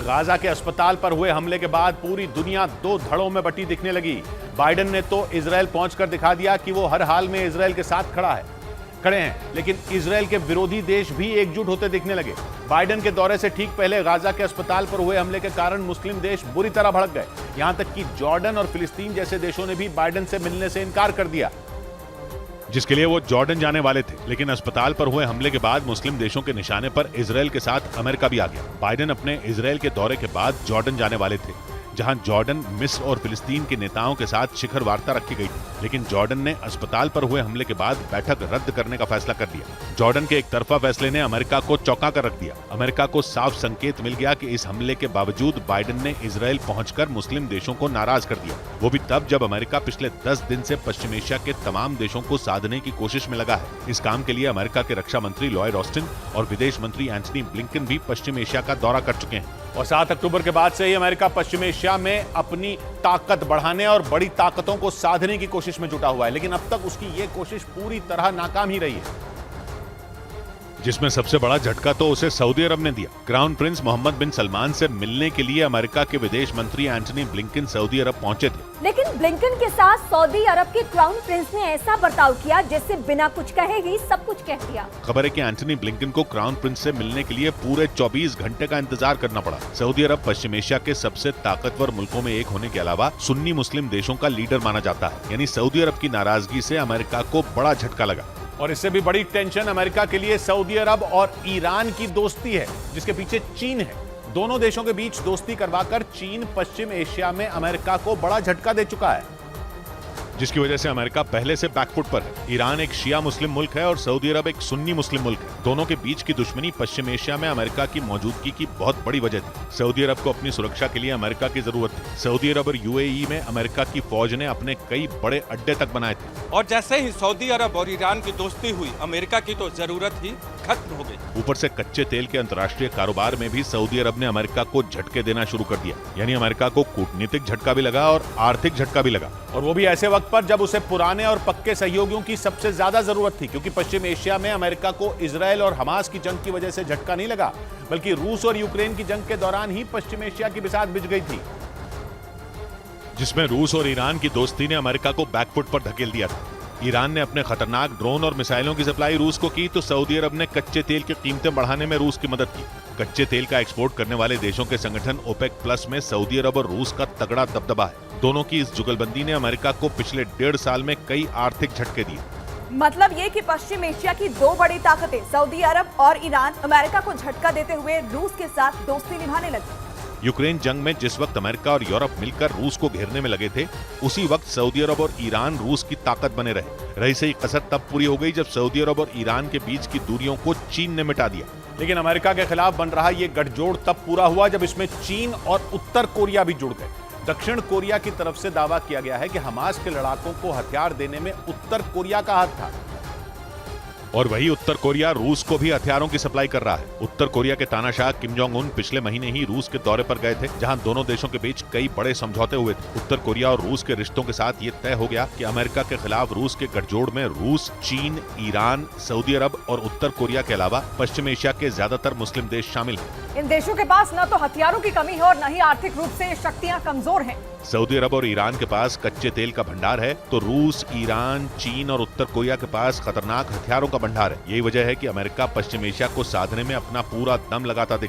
Gaza के अस्पताल पर हुए हमले के बाद पूरी दुनिया दो धड़ों में बटी दिखने लगी। बाइडेन ने तो इजरायल पहुंचकर दिखा दिया कि वो हर हाल में इजरायल के साथ खड़े हैं, लेकिन इजरायल के विरोधी देश भी एकजुट होते दिखने लगे। बाइडेन के दौरे से ठीक पहले गाजा के अस्पताल पर हुए हमले के कारण मुस्लिम देश बुरी तरह भड़क गए। यहां तक कि जॉर्डन और फिलिस्तीन जैसे देशों ने भी बाइडेन से मिलने से इनकार कर दिया, जिसके लिए वो जॉर्डन जाने वाले थे। लेकिन अस्पताल पर हुए हमले के बाद मुस्लिम देशों के निशाने पर इजरायल के साथ अमेरिका भी आ गया। बाइडेन अपने इजरायल के दौरे के बाद जॉर्डन जाने वाले थे, जहां जॉर्डन, मिस्र और फिलिस्तीन के नेताओं के साथ शिखर वार्ता रखी गई थी। लेकिन जॉर्डन ने अस्पताल पर हुए हमले के बाद बैठक रद्द करने का फैसला कर लिया। जॉर्डन के एक तरफा फैसले ने अमेरिका को चौंका कर रख दिया। अमेरिका को साफ संकेत मिल गया कि इस हमले के बावजूद बाइडेन ने इजरायल पहुंचकर मुस्लिम देशों को नाराज कर दिया, वो भी तब जब अमेरिका पिछले 10 दिन से पश्चिम एशिया के तमाम देशों को साधने की कोशिश में लगा है। इस काम के लिए अमेरिका के रक्षा मंत्री लॉयड ऑस्टिन और विदेश मंत्री एंटनी ब्लिंकन भी पश्चिम एशिया का दौरा कर चुके हैं। और 7 अक्टूबर के बाद से ही अमेरिका पश्चिम एशिया में अपनी ताकत बढ़ाने और बड़ी ताकतों को साधने की कोशिश में जुटा हुआ है, लेकिन अब तक उसकी ये कोशिश पूरी तरह नाकाम ही रही है, जिसमें सबसे बड़ा झटका तो उसे सऊदी अरब ने दिया। क्राउन प्रिंस मोहम्मद बिन सलमान से मिलने के लिए अमेरिका के विदेश मंत्री एंटनी ब्लिंकन सऊदी अरब पहुंचे थे, लेकिन ब्लिंकन के साथ सऊदी अरब के क्राउन प्रिंस ने ऐसा बर्ताव किया जैसे बिना कुछ कहे ही सब कुछ कह दिया। खबर है कि एंटनी ब्लिंकन को क्राउन प्रिंस से मिलने के लिए पूरे 24 घंटे का इंतजार करना पड़ा। सऊदी अरब पश्चिम एशिया के सबसे ताकतवर मुल्कों में एक होने के अलावा सुन्नी मुस्लिम देशों का लीडर माना जाता है, यानी सऊदी अरब की नाराजगी से अमेरिका को बड़ा झटका लगा। और इससे भी बड़ी टेंशन अमेरिका के लिए सऊदी अरब और ईरान की दोस्ती है, जिसके पीछे चीन है। दोनों देशों के बीच दोस्ती करवाकर चीन पश्चिम एशिया में अमेरिका को बड़ा झटका दे चुका है, जिसकी वजह से अमेरिका पहले से बैकफुट पर है। ईरान एक शिया मुस्लिम मुल्क है और सऊदी अरब एक सुन्नी मुस्लिम मुल्क है। दोनों के बीच की दुश्मनी पश्चिम एशिया में अमेरिका की मौजूदगी की बहुत बड़ी वजह थी। सऊदी अरब को अपनी सुरक्षा के लिए अमेरिका की जरूरत थी। सऊदी अरब और यूएई में अमेरिका की फौज ने अपने कई बड़े अड्डे तक बनाए थे, और जैसे ही सऊदी अरब और ईरान की दोस्ती हुई, अमेरिका की तो जरूरत ही खत्म हो गई। ऊपर से कच्चे तेल के अंतर्राष्ट्रीय कारोबार में भी सऊदी अरब ने अमेरिका को झटके देना शुरू कर दिया, यानी अमेरिका को कूटनीतिक झटका भी लगा और आर्थिक झटका भी लगा। और वो भी ऐसे वक्त पर जब उसे पुराने और पक्के सहयोगियों की सबसे ज्यादा जरूरत थी, क्योंकि पश्चिम एशिया में अमेरिका को इजरायल और हमास की जंग की वजह से झटका नहीं लगा, बल्कि रूस और यूक्रेन की जंग के दौरान ही पश्चिम एशिया की बिसात बिछ गई थी, जिसमें रूस और ईरान की दोस्ती ने अमेरिका को बैकफुट पर धकेल दिया था। ईरान ने अपने खतरनाक ड्रोन और मिसाइलों की सप्लाई रूस को की, तो सऊदी अरब ने कच्चे तेल की कीमतें बढ़ाने में रूस की मदद की। कच्चे तेल का एक्सपोर्ट करने वाले देशों के संगठन ओपेक प्लस में सऊदी अरब और रूस का तगड़ा दबदबा है। दोनों की इस जुगलबंदी ने अमेरिका को पिछले 1.5 साल में कई आर्थिक झटके दिए। मतलब ये कि पश्चिम एशिया की दो बड़ी ताकतें सऊदी अरब और ईरान अमेरिका को झटका देते हुए रूस के साथ दोस्ती निभाने लगी। यूक्रेन जंग में जिस वक्त अमेरिका और यूरोप मिलकर रूस को घेरने में लगे थे, उसी वक्त सऊदी अरब और ईरान रूस की ताकत बने रहे। रही सही कसर तब पूरी हो गई जब सऊदी अरब और ईरान के बीच की दूरियों को चीन ने मिटा दिया। लेकिन अमेरिका के खिलाफ बन रहा ये गठजोड़ तब पूरा हुआ जब इसमें चीन और उत्तर कोरिया भी जुड़ गए। दक्षिण कोरिया की तरफ से दावा किया गया है कि हमास के लड़ाकों को हथियार देने में उत्तर कोरिया का हाथ था, और वही उत्तर कोरिया रूस को भी हथियारों की सप्लाई कर रहा है। उत्तर कोरिया के तानाशाह किम जोंग उन पिछले महीने ही रूस के दौरे पर गए थे, जहां दोनों देशों के बीच कई बड़े समझौते हुए थे। उत्तर कोरिया और रूस के रिश्तों के साथ ये तय हो गया कि अमेरिका के खिलाफ रूस के गठजोड़ में रूस, चीन, ईरान, सऊदी अरब और उत्तर कोरिया के अलावा पश्चिम एशिया के ज्यादातर मुस्लिम देश शामिल हैं। इन देशों के पास न तो हथियारों की कमी है और न ही आर्थिक रूप से शक्तियां कमजोर हैं। सऊदी अरब और ईरान के पास कच्चे तेल का भंडार है, तो रूस, ईरान, चीन और उत्तर कोरिया के पास खतरनाक हथियारों का भंडार है। यही वजह है कि अमेरिका पश्चिम एशिया को साधने में अपना पूरा दम लगाता दिख रहा है।